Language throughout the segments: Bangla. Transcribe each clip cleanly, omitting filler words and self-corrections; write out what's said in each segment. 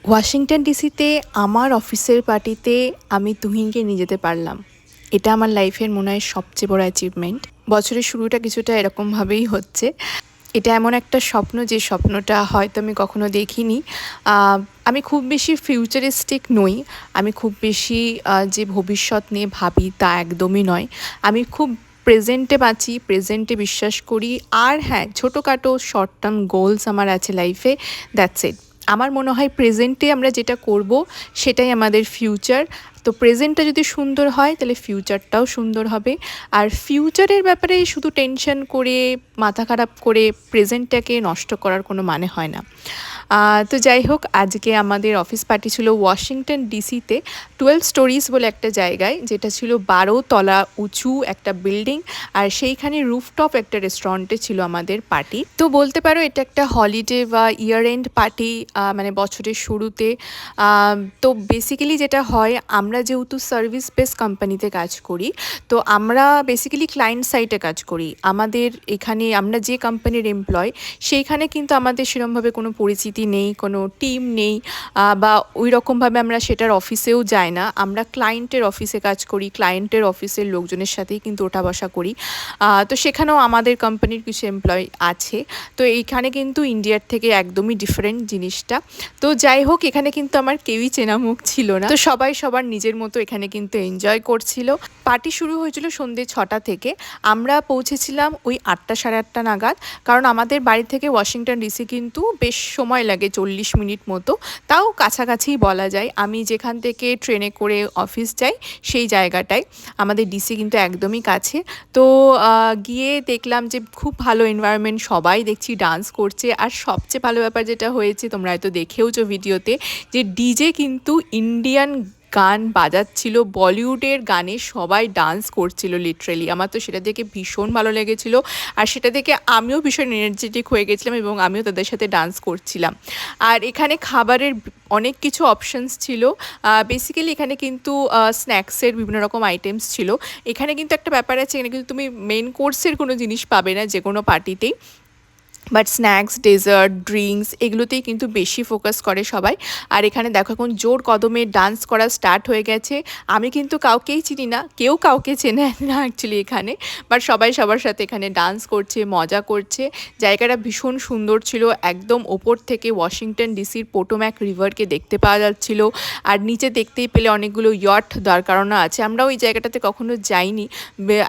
ওয়াশিংটন ডিসিতে আমার অফিসের পার্টিতে আমি তুহিনকে নিয়ে যেতে পারলাম। এটা আমার লাইফের মনে হয় সবচেয়ে বড় অ্যাচিভমেন্ট। বছরের শুরুটা কিছুটা এরকমভাবেই হচ্ছে। এটা এমন একটা স্বপ্ন যে স্বপ্নটা হয়তো আমি কখনো দেখিনি। আমি খুব বেশি ফিউচারিস্টিক নই। আমি খুব বেশি যে ভবিষ্যৎ নিয়ে ভাবি তা একদমই নয়। আমি খুব প্রেজেন্টে বাঁচি, প্রেজেন্টে বিশ্বাস করি। আর হ্যাঁ, ছোটোখাটো শর্ট টার্ম গোলস আমার আছে লাইফে, দ্যাটস ইট। আমার মনে হয় প্রেজেন্টে আমরা যেটা করব সেটাই আমাদের ফিউচার। তো প্রেজেন্টটা যদি সুন্দর হয় তাহলে ফিউচারটাও সুন্দর হবে। আর ফিউচারের ব্যাপারে শুধু টেনশন করে মাথা খারাপ করে প্রেজেন্টটাকে নষ্ট করার কোনো মানে হয় না। তো যাই হোক, আজকে আমাদের অফিস পার্টি ছিল ওয়াশিংটন ডিসিতে 12 স্টোরিজ বলে একটা জায়গায়, যেটা ছিল 12 তলা উঁচু একটা বিল্ডিং। আর সেইখানে রুফটপ একটা রেস্টুরেন্টে ছিল আমাদের পার্টি। তো বলতে পারো এটা একটা হলিডে বা ইয়ার এন্ড পার্টি, মানে বছরের শুরুতে। তো বেসিক্যালি যেটা হয়, আমরা যেহেতু সার্ভিস বেস কোম্পানিতে কাজ করি, তো আমরা বেসিক্যালি ক্লায়েন্ট সাইটে কাজ করি। আমাদের এখানে আমরা যে কোম্পানির এমপ্লয়, সেইখানে কিন্তু আমাদের সেরকমভাবে কোনো পরিচিতি নেই, কোনো টিম নেই, বা ওই রকমভাবে আমরা সেটার অফিসেও যাই না। আমরা ক্লায়েন্টের অফিসে কাজ করি, ক্লায়েন্টের অফিসের লোকজনের সাথেই কিন্তু ওঠা বসা করি। তো সেখানেও আমাদের কোম্পানির কিছু এমপ্লয় আছে। তো এইখানে কিন্তু ইন্ডিয়ার থেকে একদমই ডিফারেন্ট জিনিসটা। তো যাই হোক, এখানে কিন্তু আমার কেউই চেনা মুখ ছিল না। তো সবাই সবার নিজের মতো এখানে কিন্তু এনজয় করছিল। পার্টি শুরু হয়েছিল সন্ধ্যে 6টা থেকে। আমরা পৌঁছেছিলাম ওই 8টা সাড়ে 8টা নাগাদ। কারণ আমাদের বাড়ি থেকে ওয়াশিংটন ডিসি কিন্তু বেশ সময় লাগে, 40 মিনিট মতো। তাও কাছাকাছিই বলা যায়। আমি যেখান থেকে ট্রেনে করে অফিস যাই সেই জায়গাটায়, আমাদের ডিসি কিন্তু একদমই কাছে। তো গিয়ে দেখলাম যে খুব ভালো এনভায়রনমেন্ট, সবাই দেখছি ডান্স করছে। আর সবচেয়ে ভালো ব্যাপার যেটা হয়েছে, তোমরা হয়তো দেখেওছো ভিডিওতে, যে ডিজে কিন্তু ইন্ডিয়ান গান বাজাচ্ছিল, বলিউডের গানে সবাই ডান্স করছিল লিটারেলি। আমার তো সেটা দেখে ভীষণ ভালো লেগেছিলো। আর সেটা দেখে আমিও ভীষণ এনার্জেটিক হয়ে গেছিলাম এবং আমিও তাদের সাথে ডান্স করছিলাম। আর এখানে খাবারের অনেক কিছু অপশানস ছিল। বেসিক্যালি এখানে কিন্তু স্ন্যাক্সের বিভিন্ন রকম আইটেমস ছিল। এখানে কিন্তু একটা ব্যাপার আছে, এখানে কিন্তু তুমি মেন কোর্সের কোনো জিনিস পাবে না যে কোনো পার্টিতেই, বাট স্ন্যাক্স, ডেজার্ট, ড্রিঙ্কস এগুলোতেই কিন্তু বেশি ফোকাস করে সবাই। আর এখানে দেখো এখন জোর কদমে ডান্স করা স্টার্ট হয়ে গেছে। আমি কিন্তু কাউকেই চিনি না, কেউ কাউকে চেনে না অ্যাকচুয়ালি এখানে, বাট সবাই সবার সাথে এখানে ডান্স করছে, মজা করছে। জায়গাটা ভীষণ সুন্দর ছিল। একদম ওপর থেকে ওয়াশিংটন ডিসির পোটোম্যাক রিভারকে দেখতে পাওয়া যাচ্ছিল। আর নিচে দেখতেই পেলে অনেকগুলো ইয়ট দাঁড় করানো আছে। আমরা ওই জায়গাটাতে কখনো যাইনি।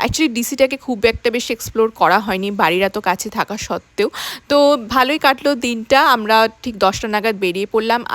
অ্যাকচুয়ালি ডিসিটাকে খুব একটা বেশি এক্সপ্লোর করা হয়নি, বাড়ির এত কাছে থাকা সত্ত্বেও। তো ভালোই কাটলো দিনটা। আমরা ঠিক 10টা নাগাদ বেরিয়ে পড়লাম। আর